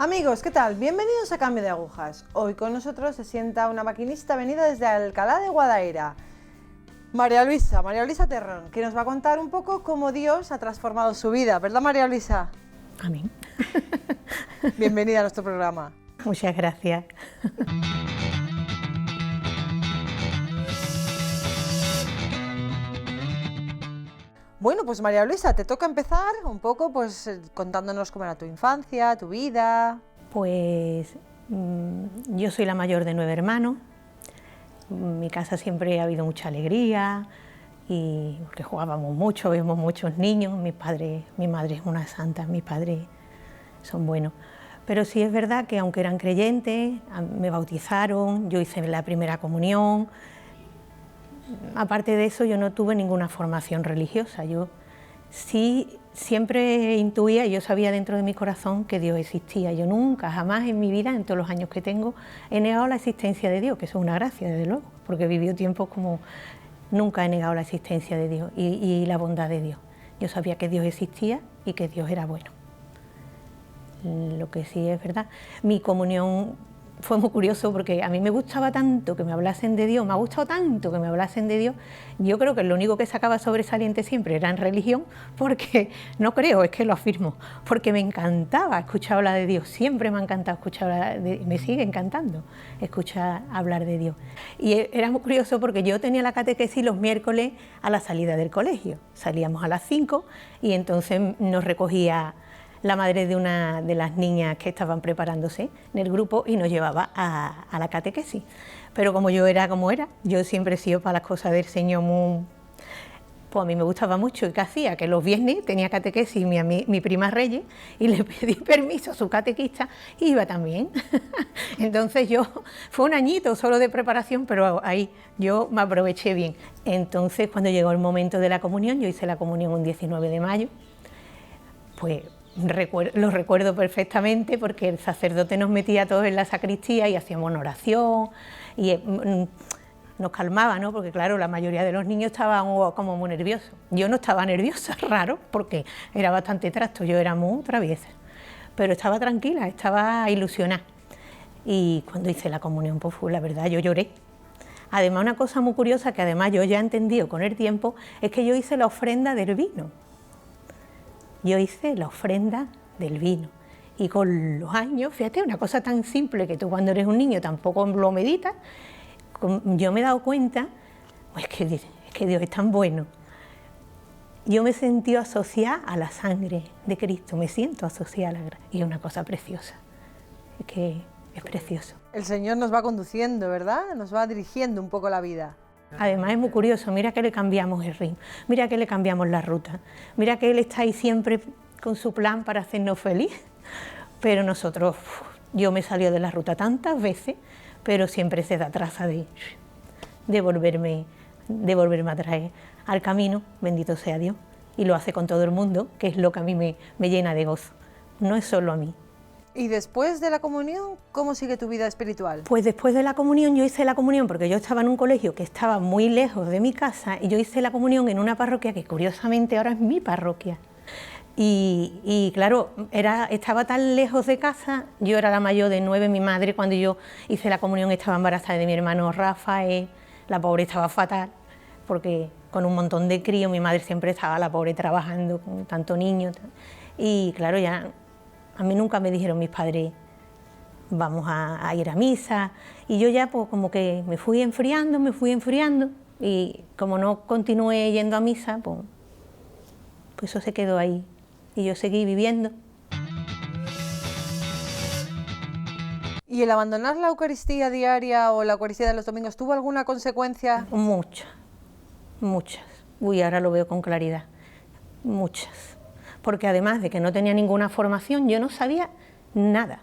Amigos, ¿qué tal? Bienvenidos a Cambio de Agujas. Hoy con nosotros se sienta una maquinista venida desde Alcalá de Guadaira, María Luisa Terrón, que nos va a contar un poco cómo Dios ha transformado su vida, ¿verdad, María Luisa? Amén. Bienvenida a nuestro programa. Muchas gracias. Bueno, pues María Luisa, te toca empezar un poco contándonos cómo era tu infancia, tu vida. Pues yo soy la mayor de 9 hermanos. En mi casa siempre ha habido mucha alegría y porque jugábamos mucho, vemos muchos niños. Mi madre es una santa, mis padres son buenos. Pero sí es verdad que aunque eran creyentes, me bautizaron, yo hice la primera comunión. Aparte de eso, yo no tuve ninguna formación religiosa. Yo sí siempre intuía y yo sabía dentro de mi corazón que Dios existía. Yo nunca, jamás en mi vida, en todos los años que tengo, he negado la existencia de Dios, que eso es una gracia, desde luego, porque he vivido tiempos como nunca he negado la existencia de Dios y la bondad de Dios. Yo sabía que Dios existía y que Dios era bueno. Lo que sí es verdad, mi comunión fue muy curioso porque a mí me gustaba tanto que me hablasen de Dios, me ha gustado tanto que me hablasen de Dios. Yo creo que lo único que sacaba sobresaliente siempre era en religión, porque no creo, es que lo afirmo, porque me encantaba escuchar hablar de Dios, siempre me ha encantado escuchar hablar me sigue encantando escuchar hablar de Dios. Y era muy curioso porque yo tenía la catequesis los miércoles a la salida del colegio, salíamos a las 5 y entonces nos recogía la madre de una de las niñas que estaban preparándose en el grupo y nos llevaba a la catequesis. Pero como yo era como era, yo siempre he sido para las cosas del Señor pues a mí me gustaba mucho. ¿Y qué hacía? Que los viernes tenía catequesis mi prima Reyes y le pedí permiso a su catequista y iba también. Entonces fue un añito solo de preparación, pero ahí yo me aproveché bien. Entonces cuando llegó el momento de la comunión, yo hice la comunión un 19 de mayo, pues lo recuerdo perfectamente porque el sacerdote nos metía a todos en la sacristía y hacíamos una oración y nos calmaba, ¿no? Porque claro, la mayoría de los niños estaban como muy nerviosos. Yo no estaba nerviosa, raro, porque era bastante trasto, yo era muy traviesa, pero estaba tranquila, estaba ilusionada. Y cuando hice la comunión, pues la verdad, yo lloré. Además, una cosa muy curiosa que además yo ya he entendido con el tiempo, es que yo hice la ofrenda del vino. Yo hice la ofrenda del vino y con los años, fíjate, una cosa tan simple que tú cuando eres un niño tampoco lo meditas, yo me he dado cuenta, pues es que Dios es tan bueno. Yo me he sentido asociada a la sangre de Cristo, me siento asociada a la gracia y es una cosa preciosa, es que es precioso. El Señor nos va conduciendo, ¿verdad? Nos va dirigiendo un poco la vida. Además es muy curioso, mira que le cambiamos el ritmo, mira que le cambiamos la ruta, mira que Él está ahí siempre con su plan para hacernos feliz, pero nosotros, yo me he salido de la ruta tantas veces, pero siempre se da traza de volverme a traer al camino, bendito sea Dios, y lo hace con todo el mundo, que es lo que a mí me llena de gozo, no es solo a mí. ¿Y después de la comunión, cómo sigue tu vida espiritual? Pues después de la comunión, yo hice la comunión porque yo estaba en un colegio que estaba muy lejos de mi casa y yo hice la comunión en una parroquia que curiosamente ahora es mi parroquia. Y claro, estaba tan lejos de casa, yo era la mayor de 9, mi madre cuando yo hice la comunión estaba embarazada de mi hermano Rafael, la pobre estaba fatal, porque con un montón de críos, mi madre siempre estaba la pobre trabajando con tanto niño, y claro, ya a mí nunca me dijeron mis padres, vamos a ir a misa, y yo ya pues como que me fui enfriando, y como no continué yendo a misa, pues eso se quedó ahí, y yo seguí viviendo. ¿Y el abandonar la Eucaristía diaria o la Eucaristía de los domingos tuvo alguna consecuencia? Muchas. Uy, ahora lo veo con claridad. Muchas. Porque además de que no tenía ninguna formación, yo no sabía nada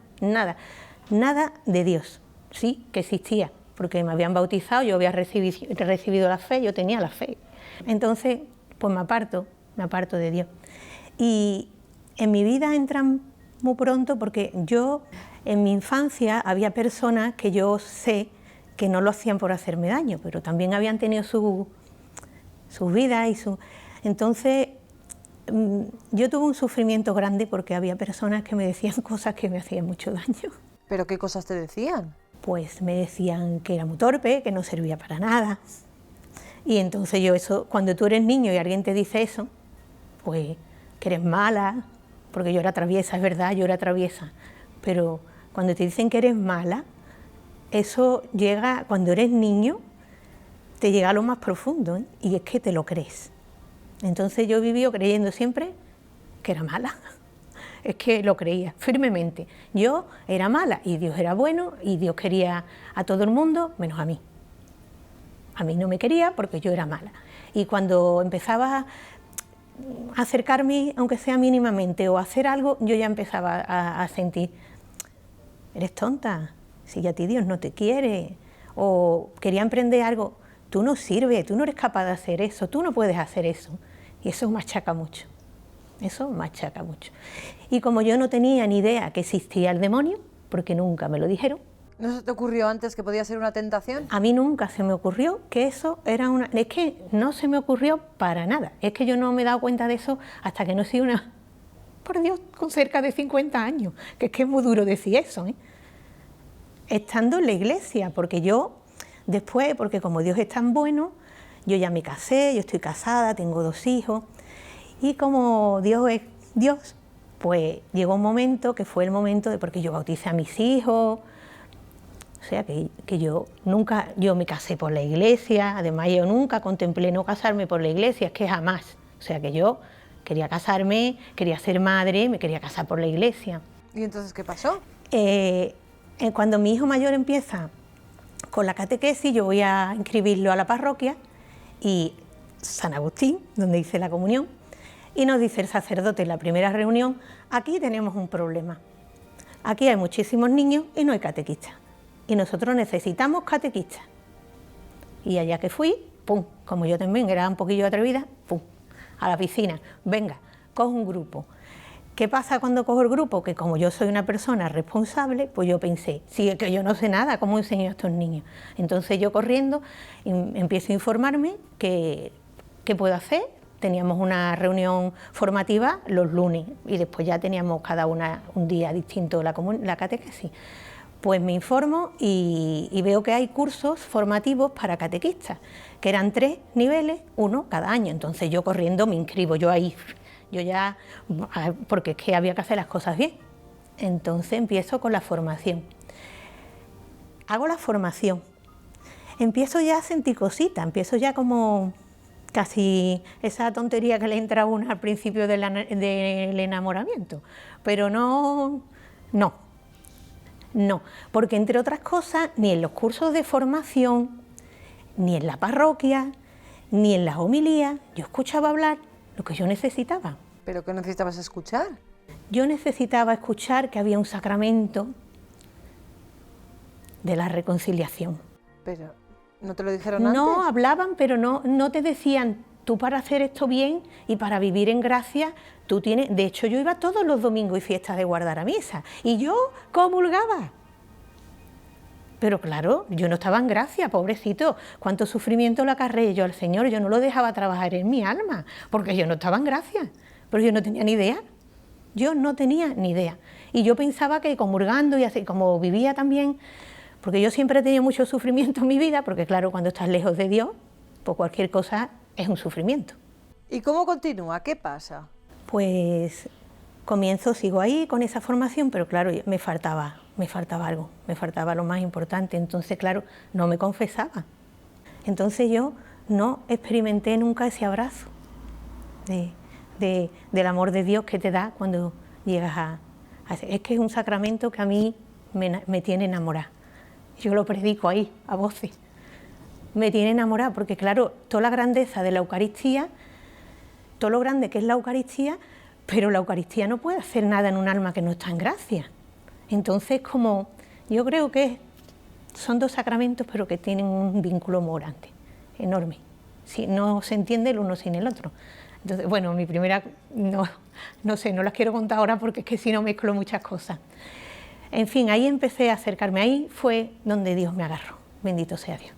de Dios. Sí, que existía, porque me habían bautizado, yo había recibido la fe, yo tenía la fe. Entonces, pues me aparto de Dios. Y en mi vida entran muy pronto porque yo, en mi infancia, había personas que yo sé que no lo hacían por hacerme daño, pero también habían tenido sus vidas y su... Entonces, yo tuve un sufrimiento grande porque había personas que me decían cosas que me hacían mucho daño. ¿Pero qué cosas te decían? Pues me decían que era muy torpe, que no servía para nada. Y entonces yo eso, cuando tú eres niño y alguien te dice eso, pues que eres mala, porque yo era traviesa, es verdad, yo era traviesa, pero cuando te dicen que eres mala, eso llega, cuando eres niño, te llega a lo más profundo, ¿eh? Y es que te lo crees. Entonces yo viví creyendo siempre que era mala. Es que lo creía firmemente. Yo era mala y Dios era bueno y Dios quería a todo el mundo menos a mí. A mí no me quería porque yo era mala. Y cuando empezaba a acercarme, aunque sea mínimamente, o a hacer algo, yo ya empezaba a sentir, eres tonta, si a ti Dios no te quiere, o quería emprender algo, tú no sirves, tú no eres capaz de hacer eso, tú no puedes hacer eso. Y eso machaca mucho, eso machaca mucho. Y como yo no tenía ni idea que existía el demonio, porque nunca me lo dijeron. ¿No se te ocurrió antes que podía ser una tentación? A mí nunca se me ocurrió que eso era una... Es que no se me ocurrió para nada. Es que yo no me he dado cuenta de eso hasta que no soy una... Por Dios, con cerca de 50 años. Que es muy duro decir eso, ¿eh? Estando en la iglesia, porque yo después, porque como Dios es tan bueno, yo ya me casé, yo estoy casada, tengo 2 hijos, y como Dios es Dios, pues llegó un momento que fue el momento de... Porque yo bauticé a mis hijos... O sea, que yo nunca, yo me casé por la iglesia, además yo nunca contemplé no casarme por la iglesia, es que jamás. O sea, que yo quería casarme, quería ser madre, me quería casar por la iglesia. ¿Y entonces qué pasó? Cuando mi hijo mayor empieza con la catequesis, yo voy a inscribirlo a la parroquia, y San Agustín, donde hice la comunión, y nos dice el sacerdote en la primera reunión, aquí tenemos un problema. Aquí hay muchísimos niños y no hay catequistas. Y nosotros necesitamos catequistas. Y allá que fui, pum, como yo también era un poquillo atrevida, pum, a la piscina, venga, cojo un grupo. ¿Qué pasa cuando cojo el grupo? Que como yo soy una persona responsable, pues yo pensé, sí, es que yo no sé nada, ¿cómo enseño a estos niños? Entonces yo corriendo empiezo a informarme qué puedo hacer. Teníamos una reunión formativa los lunes y después ya teníamos cada una un día distinto la catequesis. Pues me informo y veo que hay cursos formativos para catequistas, que eran 3 niveles, 1 cada año. Entonces yo corriendo me inscribo, yo ya, porque es que había que hacer las cosas bien. Entonces empiezo con la formación. Hago la formación, empiezo ya a sentir cositas, empiezo ya como casi esa tontería que le entra a uno al principio del enamoramiento, pero no, porque entre otras cosas, ni en los cursos de formación, ni en la parroquia, ni en las homilías, yo escuchaba hablar lo que yo necesitaba. ¿Pero qué necesitabas escuchar? Yo necesitaba escuchar que había un sacramento de la reconciliación. Pero, ¿no te lo dijeron antes? No, hablaban, pero no te decían, tú para hacer esto bien y para vivir en gracia, tú tienes... De hecho, yo iba todos los domingos y fiestas de guardar a misa, y yo comulgaba. Pero claro, yo no estaba en gracia, pobrecito, cuánto sufrimiento le acarreé yo al Señor, yo no lo dejaba trabajar en mi alma, porque yo no estaba en gracia, pero yo no tenía ni idea. Yo no tenía ni idea. Y yo pensaba que comulgando y así, como vivía también, porque yo siempre he tenido mucho sufrimiento en mi vida, porque claro, cuando estás lejos de Dios, pues cualquier cosa es un sufrimiento. ¿Y cómo continúa? ¿Qué pasa? Pues sigo ahí con esa formación, pero claro, me faltaba algo, me faltaba lo más importante, entonces claro, no me confesaba. Entonces yo no experimenté nunca ese abrazo del amor de Dios que te da cuando llegas a... Es que es un sacramento que a mí me tiene enamorada. Yo lo predico ahí, a voces. Me tiene enamorada porque, claro, toda la grandeza de la Eucaristía, todo lo grande que es la Eucaristía, pero la Eucaristía no puede hacer nada en un alma que no está en gracia. Entonces, como yo creo que son 2 sacramentos, pero que tienen un vínculo muy grande, enorme. Si no se entiende el uno sin el otro. Entonces, bueno, mi primera, no sé, no las quiero contar ahora porque es que si no mezclo muchas cosas. En fin, ahí empecé a acercarme, ahí fue donde Dios me agarró, bendito sea Dios,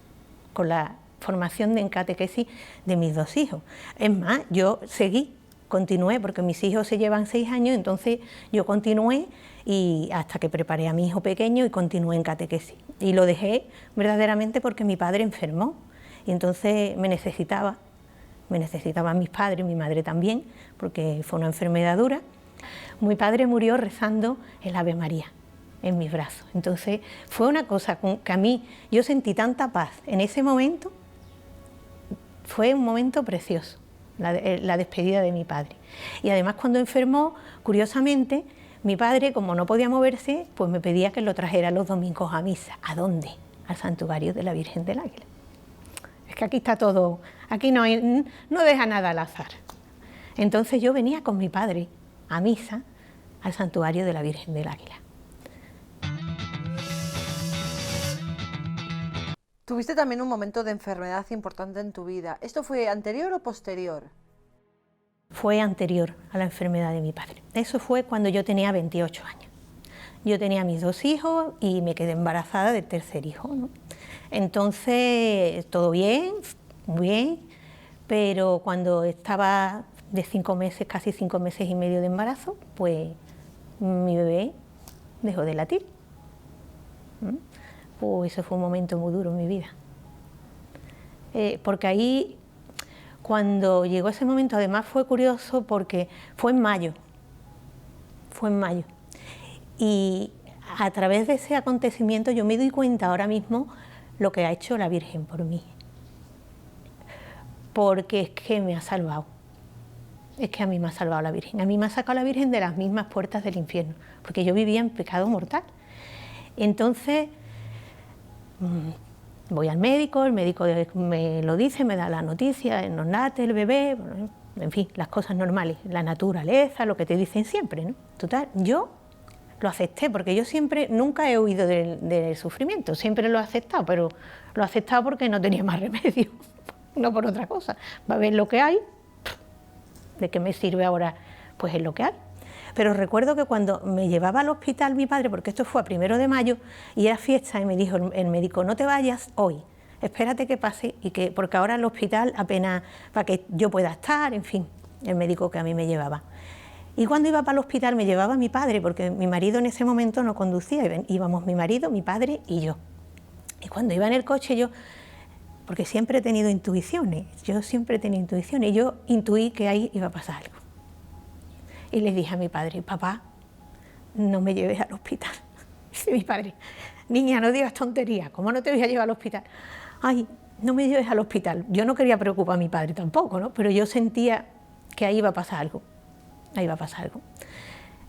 con la formación en catequesis de mis 2 hijos. Es más, yo seguí continué, porque mis hijos se llevan 6 años, entonces yo continué y hasta que preparé a mi hijo pequeño y continué en catequesis. Y lo dejé verdaderamente porque mi padre enfermó y entonces me necesitaban mis padres, mi madre también, porque fue una enfermedad dura. Mi padre murió rezando el Ave María en mis brazos. Entonces fue una cosa que a mí, yo sentí tanta paz en ese momento, fue un momento precioso, la despedida de mi padre. Y además cuando enfermó, curiosamente, mi padre, como no podía moverse, pues me pedía que lo trajera los domingos a misa. ¿A dónde? Al santuario de la Virgen del Águila. Es que aquí está todo, aquí no deja nada al azar. Entonces yo venía con mi padre a misa al santuario de la Virgen del Águila. Tuviste también un momento de enfermedad importante en tu vida. ¿Esto fue anterior o posterior? Fue anterior a la enfermedad de mi padre. Eso fue cuando yo tenía 28 años. Yo tenía mis 2 hijos y me quedé embarazada del tercer hijo, ¿no? Entonces, todo bien, muy bien, pero cuando estaba de 5 meses, casi 5 meses y medio de embarazo, pues mi bebé dejó de latir. Pues ese fue un momento muy duro en mi vida. Porque ahí, cuando llegó ese momento, además fue curioso porque fue en mayo. Y a través de ese acontecimiento yo me doy cuenta ahora mismo lo que ha hecho la Virgen por mí. Porque es que me ha salvado. Es que a mí me ha salvado la Virgen. A mí me ha sacado la Virgen de las mismas puertas del infierno, porque yo vivía en pecado mortal. Entonces, voy al médico, el médico me lo dice, me da la noticia, nos nace el bebé, bueno, en fin, las cosas normales, la naturaleza, lo que te dicen siempre, ¿no? Total, yo lo acepté, porque yo siempre, nunca he huido del sufrimiento, siempre lo he aceptado, pero lo he aceptado porque no tenía más remedio, no por otra cosa. Va a ver lo que hay, ¿de qué me sirve ahora? Pues es lo que hay. Pero recuerdo que cuando me llevaba al hospital mi padre, porque esto fue a 1 de mayo, y era fiesta, y me dijo el médico, no te vayas hoy, espérate que pase, porque ahora el hospital apenas, para que yo pueda estar, en fin, el médico que a mí me llevaba. Y cuando iba para el hospital me llevaba mi padre, porque mi marido en ese momento no conducía, íbamos mi marido, mi padre y yo. Y cuando iba en el coche yo, porque siempre he tenido intuiciones, y yo intuí que ahí iba a pasar algo. Y le dije a mi padre, papá, no me lleves al hospital. Dice mi padre, niña, no digas tonterías, ¿cómo no te voy a llevar al hospital? Ay, no me lleves al hospital. Yo no quería preocupar a mi padre tampoco, ¿no? Pero yo sentía que ahí iba a pasar algo.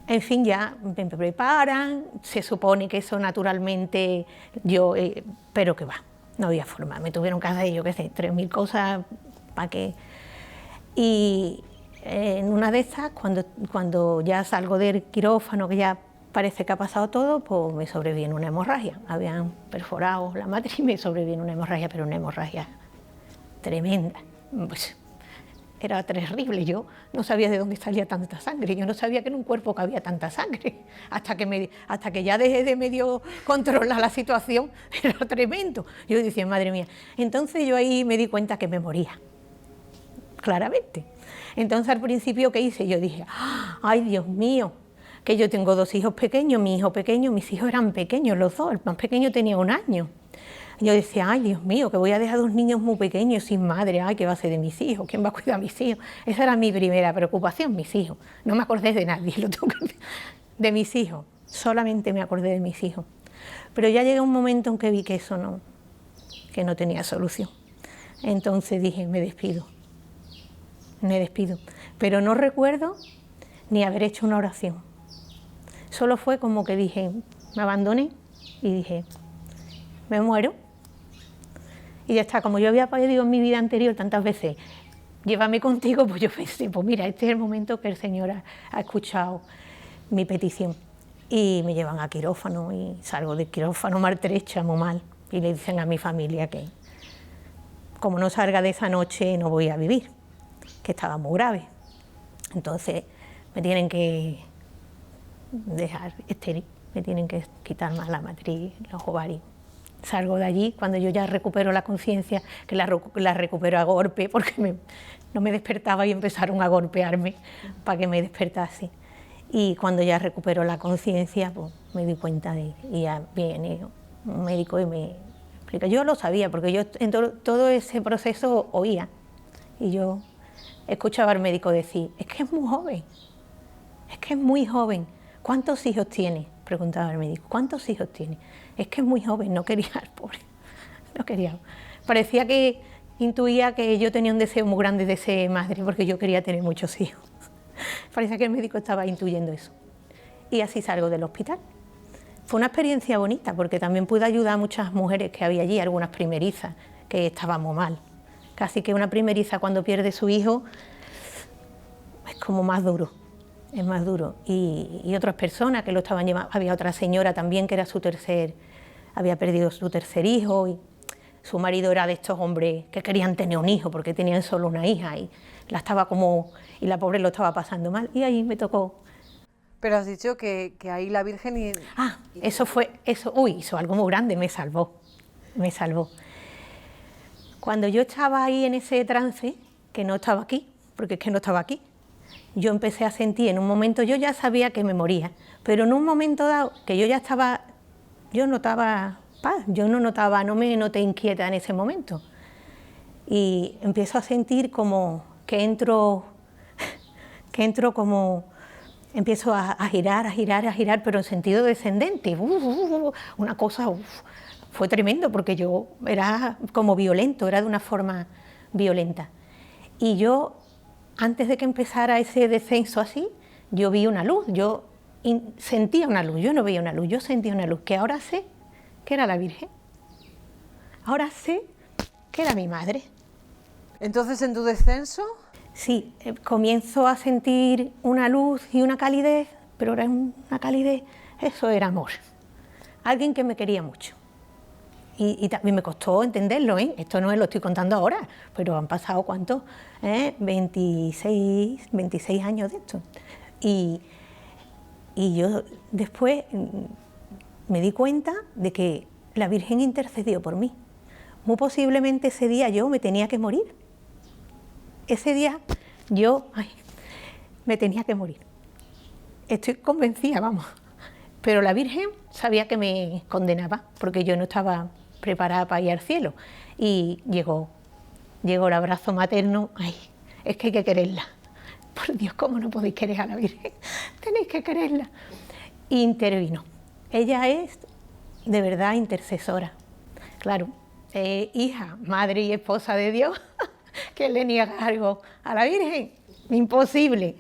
En fin, ya me preparan, se supone que eso naturalmente pero que va, no había forma. Me tuvieron que hacer, yo qué sé, 3000 cosas para que... Y en una de esas, cuando ya salgo del quirófano, que ya parece que ha pasado todo, pues me sobreviene una hemorragia. Habían perforado la matriz y me sobreviene una hemorragia, pero una hemorragia tremenda. Pues, era terrible, yo no sabía de dónde salía tanta sangre, yo no sabía que en un cuerpo cabía tanta sangre, hasta que ya dejé de medio controlar la situación, era tremendo. Yo decía, madre mía, entonces yo ahí me di cuenta que me moría, claramente. Entonces al principio, ¿qué hice? Yo dije, ay Dios mío, que yo tengo 2 hijos pequeños, mi hijo pequeño, mis hijos eran pequeños los 2, el más pequeño tenía 1 año. Yo decía, ay Dios mío, que voy a dejar 2 niños muy pequeños sin madre, ay, ¿qué va a ser de mis hijos? ¿Quién va a cuidar a mis hijos? Esa era mi primera preocupación, mis hijos. No me acordé de nadie, de mis hijos, solamente me acordé de mis hijos. Pero ya llegó un momento en que vi que eso que no tenía solución. Entonces dije, me despido. Pero no recuerdo ni haber hecho una oración. Solo fue como que dije, me abandoné y dije, me muero. Y ya está, como yo había pedido en mi vida anterior tantas veces, llévame contigo, pues yo pensé, pues mira, este es el momento que el Señor ha escuchado mi petición. Y me llevan a quirófano y salgo del quirófano maltrecha, muy mal. Y le dicen a mi familia que como no salga de esa noche no voy a vivir, que estaba muy grave. Entonces me tienen que dejar estéril, me tienen que quitar más la matriz, los ovarios. salgo de allí, cuando yo ya recupero la conciencia, que la recupero a golpe, porque no me despertaba y empezaron a golpearme para que me despertase. Y cuando ya recupero la conciencia, pues me di cuenta y ya viene un médico y me explica. Yo lo sabía, porque yo en todo ese proceso oía, y yo escuchaba al médico decir, es que es muy joven, es que es muy joven. ¿Cuántos hijos tiene?, preguntaba el médico. ¿Cuántos hijos tiene? Es que es muy joven, no quería, pobre, no quería. Parecía que intuía que yo tenía un deseo muy grande de ser madre, porque yo quería tener muchos hijos. Parecía que el médico estaba intuyendo eso. Y así salgo del hospital. Fue una experiencia bonita, porque también pude ayudar a muchas mujeres que había allí, algunas primerizas, que estábamos mal. Casi que una primeriza cuando pierde su hijo es como más duro. Es más duro. Y otras personas que lo estaban llevando, había otra señora también que era había perdido su tercer hijo, y su marido era de estos hombres que querían tener un hijo porque tenían solo una hija y la pobre lo estaba pasando mal, y ahí me tocó. Pero has dicho que ahí la Virgen... Hizo algo muy grande, me salvó. Cuando yo estaba ahí en ese trance, que no estaba aquí, porque es que no estaba aquí, yo empecé a sentir, en un momento, yo ya sabía que me moría, pero en un momento dado, que yo notaba paz, no me noté inquieta en ese momento. Y empiezo a sentir como que empiezo a girar, pero en sentido descendente. Una cosa, fue tremendo, porque yo era como violento, era de una forma violenta. Y yo, antes de que empezara ese descenso así, yo vi una luz, sentía una luz, yo no veía una luz, yo sentía una luz, que ahora sé que era la Virgen. Ahora sé que era mi madre. Entonces, en tu descenso... Sí, comienzo a sentir una luz y una calidez, pero era una calidez, eso era amor. Alguien que me quería mucho. Y también me costó entenderlo, ¿eh? Esto no lo estoy contando ahora, pero han pasado, ¿cuántos? 26 años de esto. Y yo después me di cuenta de que la Virgen intercedió por mí. Muy posiblemente ese día yo me tenía que morir. Ese día yo me tenía que morir. Estoy convencida, vamos. Pero la Virgen sabía que me condenaba, porque yo no estaba preparada para ir al cielo. Y llegó el abrazo materno. Es que hay que quererla. Por Dios, ¿cómo no podéis querer a la Virgen? Tenéis que quererla. Y intervino. Ella es de verdad intercesora. Claro, hija, madre y esposa de Dios. ¿Que le niega algo a la Virgen? Imposible.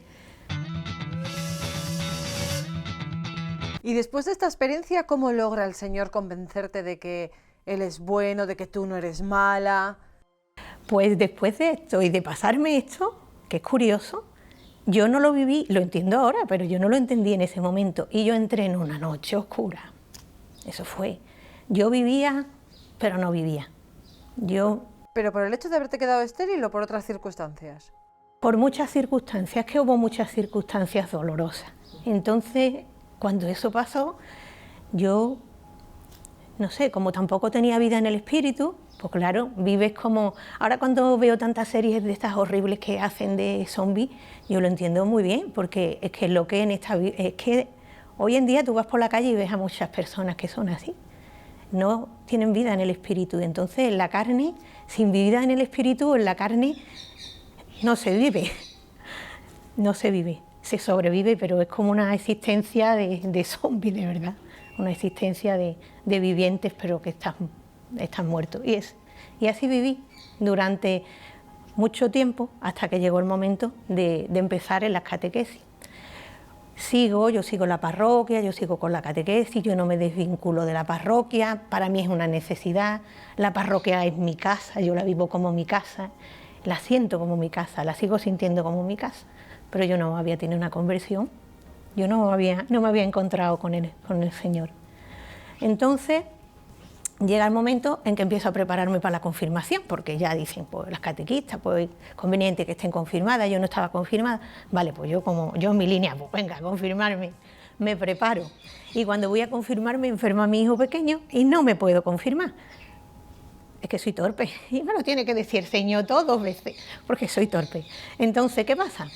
Y después de esta experiencia, ¿cómo logra el Señor convencerte de que Él es bueno, de que tú no eres mala? Pues después de esto y de pasarme esto, que es curioso, yo no lo viví, lo entiendo ahora, pero yo no lo entendí en ese momento. Y yo entré en una noche oscura. Eso fue. Yo vivía, pero no vivía. ¿Pero por el hecho de haberte quedado estéril o por otras circunstancias? Por muchas circunstancias, que hubo muchas circunstancias dolorosas. Entonces, cuando eso pasó, yo, no sé, como tampoco tenía vida en el espíritu, pues claro, vives como... Ahora cuando veo tantas series de estas horribles que hacen de zombies, yo lo entiendo muy bien, porque es que lo que es que hoy en día tú vas por la calle y ves a muchas personas que son así. No tienen vida en el espíritu, entonces en la carne, sin vida en el espíritu, en la carne no se vive, se sobrevive, pero es como una existencia de zombi, de verdad, una existencia de vivientes, pero que están muertos. Y así viví durante mucho tiempo, hasta que llegó el momento de empezar en las catequesis. Yo sigo la parroquia, yo sigo con la catequesis, yo no me desvinculo de la parroquia, para mí es una necesidad, la parroquia es mi casa, yo la vivo como mi casa, la siento como mi casa, la sigo sintiendo como mi casa, pero yo no había tenido una conversión, yo no me había encontrado con el Señor. Entonces llega el momento en que empiezo a prepararme para la confirmación, porque ya dicen, pues las catequistas, pues conveniente que estén confirmadas, yo no estaba confirmada, vale, pues yo en mi línea, pues venga, a confirmarme. me preparo. Y cuando voy a confirmar me enferma mi hijo pequeño y no me puedo confirmar. Es que soy torpe y me lo tiene que decir el Señor 2 veces, porque soy torpe. Entonces, ¿qué pasa?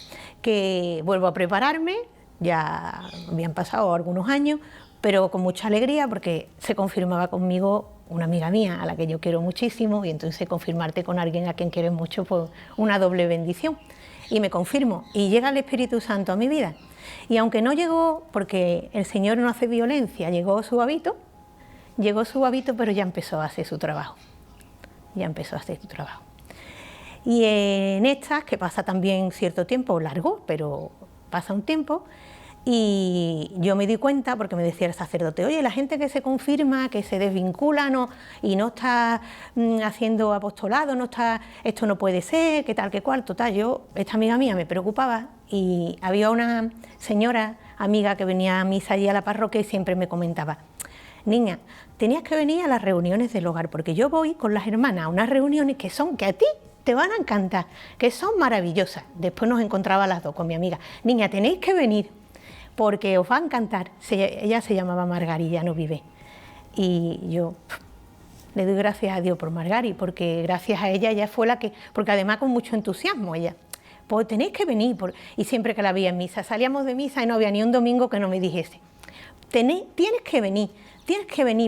Que vuelvo a prepararme, ya habían pasado algunos años, pero con mucha alegría porque se confirmaba conmigo una amiga mía a la que yo quiero muchísimo, y entonces confirmarte con alguien a quien quieres mucho, pues una doble bendición. Y me confirmo y llega el Espíritu Santo a mi vida. Y aunque no llegó, porque el Señor no hace violencia, llegó su hábito, pero ya empezó a hacer su trabajo. Y en estas, que pasa también cierto tiempo, largo, pero pasa un tiempo, y yo me di cuenta, porque me decía el sacerdote, oye, la gente que se confirma, que se desvincula y no está haciendo apostolado, esto no puede ser, que tal, que cual. Total, esta amiga mía me preocupaba, y había una señora amiga que venía a misa allí a la parroquia y siempre me comentaba, niña, tenías que venir a las reuniones del hogar, porque yo voy con las hermanas a unas reuniones que a ti te van a encantar, que son maravillosas. Después nos encontraba las dos con mi amiga, niña, tenéis que venir, porque os va a encantar. Ella se llamaba Margari, ya no vive. Y yo le doy gracias a Dios por Margari, porque gracias a ella fue la que, porque además con mucho entusiasmo ella, pues tenéis que venir, y siempre que la veía en misa, salíamos de misa y no había ni un domingo que no me dijese, tienes que venir,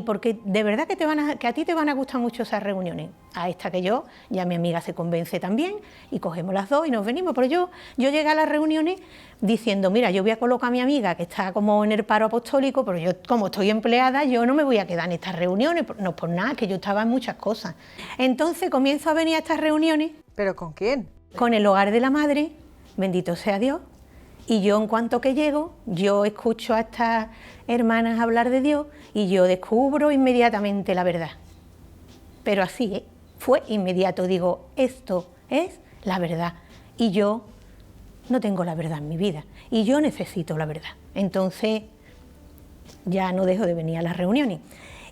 porque de verdad que a ti te van a gustar mucho esas reuniones. A esta que ya mi amiga se convence también, y cogemos las dos y nos venimos. Pero yo llegué a las reuniones diciendo, mira, yo voy a colocar a mi amiga que está como en el paro apostólico, pero yo, como estoy empleada, yo no me voy a quedar en estas reuniones, no por nada, que yo estaba en muchas cosas. Entonces comienzo a venir a estas reuniones. ¿Pero con quién? Con el Hogar de la Madre, bendito sea Dios. Y yo, en cuanto que llego, yo escucho a estas hermanas hablar de Dios y yo descubro inmediatamente la verdad. Pero así, fue inmediato. Digo, esto es la verdad. Y yo no tengo la verdad en mi vida. Y yo necesito la verdad. Entonces, ya no dejo de venir a las reuniones.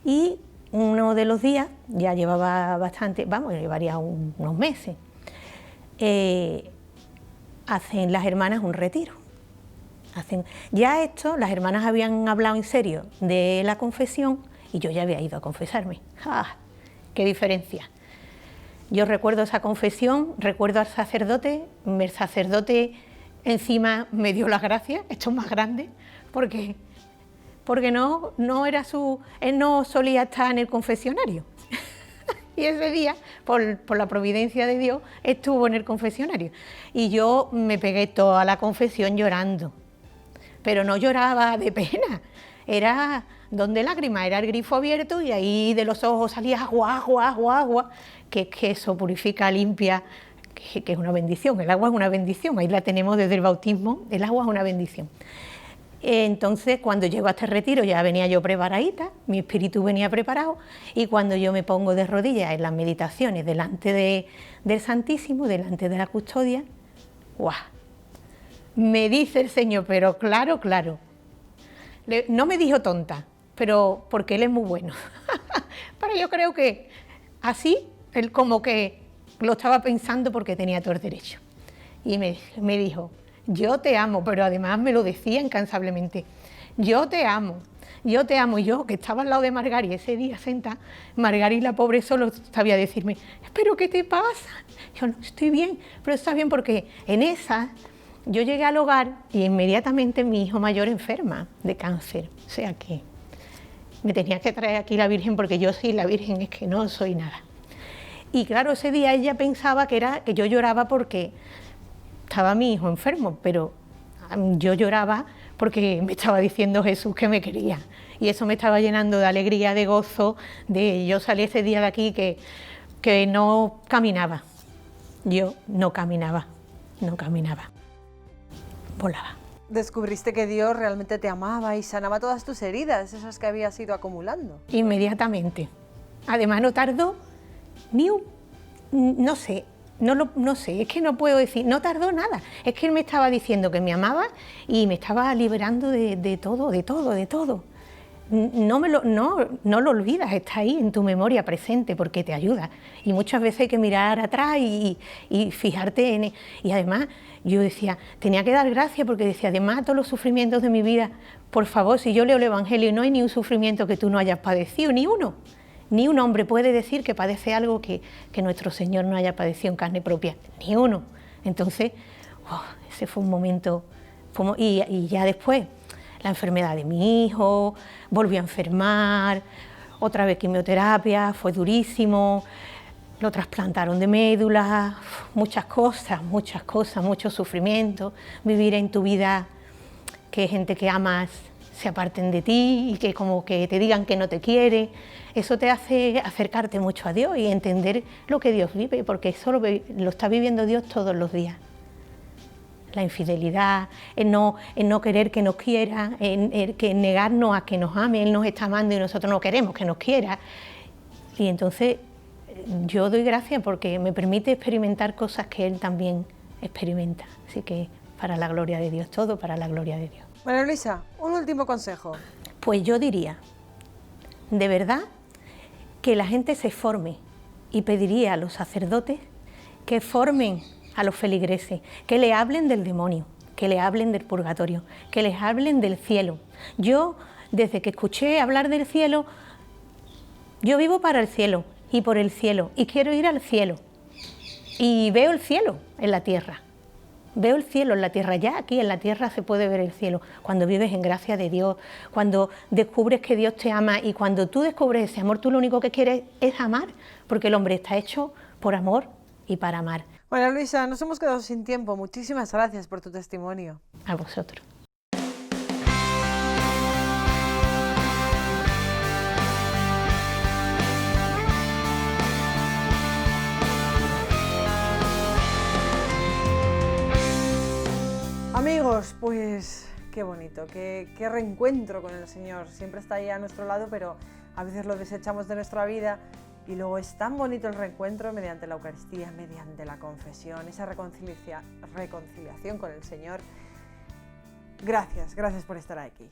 Y uno de los días, ya llevaba bastante, llevaría unos meses, hacen las hermanas un retiro. Las hermanas habían hablado en serio de la confesión y yo ya había ido a confesarme. ¡Ah! ¡Qué diferencia! Yo recuerdo esa confesión, recuerdo al sacerdote, el sacerdote encima me dio las gracias, esto es más grande, porque no era él no solía estar en el confesionario. Y ese día, por la providencia de Dios, estuvo en el confesionario. Y yo me pegué toda la confesión llorando. Pero no lloraba de pena, era donde lágrimas, era el grifo abierto y ahí de los ojos salía agua, agua, agua, agua, que eso purifica, limpia, que es una bendición. El agua es una bendición, ahí la tenemos desde el bautismo, el agua es una bendición. Entonces, cuando llego a este retiro ya venía yo preparadita, mi espíritu venía preparado, y cuando yo me pongo de rodillas en las meditaciones delante del Santísimo, delante de la custodia, ¡guau! Me dice el Señor, pero claro, no me dijo tonta, pero porque Él es muy bueno. Pero yo creo que así, Él como que lo estaba pensando porque tenía todo el derecho. Y me dijo, yo te amo, pero además me lo decía incansablemente, yo te amo. Y yo, que estaba al lado de Margari ese día sentada, Margari, la pobre, solo sabía decirme, ¿pero qué te pasa? Yo, no, estoy bien, pero está bien, porque en esa yo llegué al hogar y inmediatamente mi hijo mayor enferma de cáncer. O sea que me tenía que traer aquí la Virgen, porque yo sí, la Virgen es que no soy nada. Y claro, ese día ella pensaba que yo lloraba porque estaba mi hijo enfermo, pero yo lloraba porque me estaba diciendo Jesús que me quería. Y eso me estaba llenando de alegría, de gozo, yo salí ese día de aquí que no caminaba. Yo no caminaba. Volaba. Descubriste que Dios realmente te amaba y sanaba todas tus heridas, esas que habías ido acumulando. Inmediatamente. Además no tardó no sé, es que no puedo decir, no tardó nada. Es que Él me estaba diciendo que me amaba y me estaba liberando de todo. no lo olvidas, está ahí en tu memoria presente porque te ayuda. Y muchas veces hay que mirar atrás y fijarte en... Y además yo decía, tenía que dar gracias porque decía, además de todos los sufrimientos de mi vida, por favor, si yo leo el Evangelio, no hay ni un sufrimiento que tú no hayas padecido, ni uno. Ni un hombre puede decir que padece algo que nuestro Señor no haya padecido en carne propia, ni uno. Entonces, ese fue un momento... Y ya después, la enfermedad de mi hijo, volvió a enfermar, otra vez quimioterapia, fue durísimo, lo trasplantaron de médula, muchas cosas, mucho sufrimiento, vivir en tu vida que gente que amas se aparten de ti y que como que te digan que no te quiere, eso te hace acercarte mucho a Dios y entender lo que Dios vive, porque eso lo está viviendo Dios todos los días. La infidelidad, el no querer que nos quiera, el negarnos a que nos ame, Él nos está amando y nosotros no queremos que nos quiera. Y entonces yo doy gracias porque me permite experimentar cosas que Él también experimenta. Así que para la gloria de Dios, todo para la gloria de Dios. María Luisa, un último consejo. Pues yo diría, de verdad, que la gente se forme y pediría a los sacerdotes que formen a los feligreses, que le hablen del demonio, que le hablen del purgatorio, que les hablen del cielo. Yo, desde que escuché hablar del cielo, yo vivo para el cielo y por el cielo y quiero ir al cielo y veo el cielo en la tierra. Veo el cielo en la tierra, ya aquí en la tierra se puede ver el cielo, cuando vives en gracia de Dios, cuando descubres que Dios te ama y cuando tú descubres ese amor, tú lo único que quieres es amar, porque el hombre está hecho por amor y para amar. María Luisa, nos hemos quedado sin tiempo, muchísimas gracias por tu testimonio. A vosotros. Amigos, pues qué bonito, qué reencuentro con el Señor. Siempre está ahí a nuestro lado, pero a veces lo desechamos de nuestra vida y luego es tan bonito el reencuentro mediante la Eucaristía, mediante la confesión, esa reconciliación con el Señor. Gracias por estar aquí.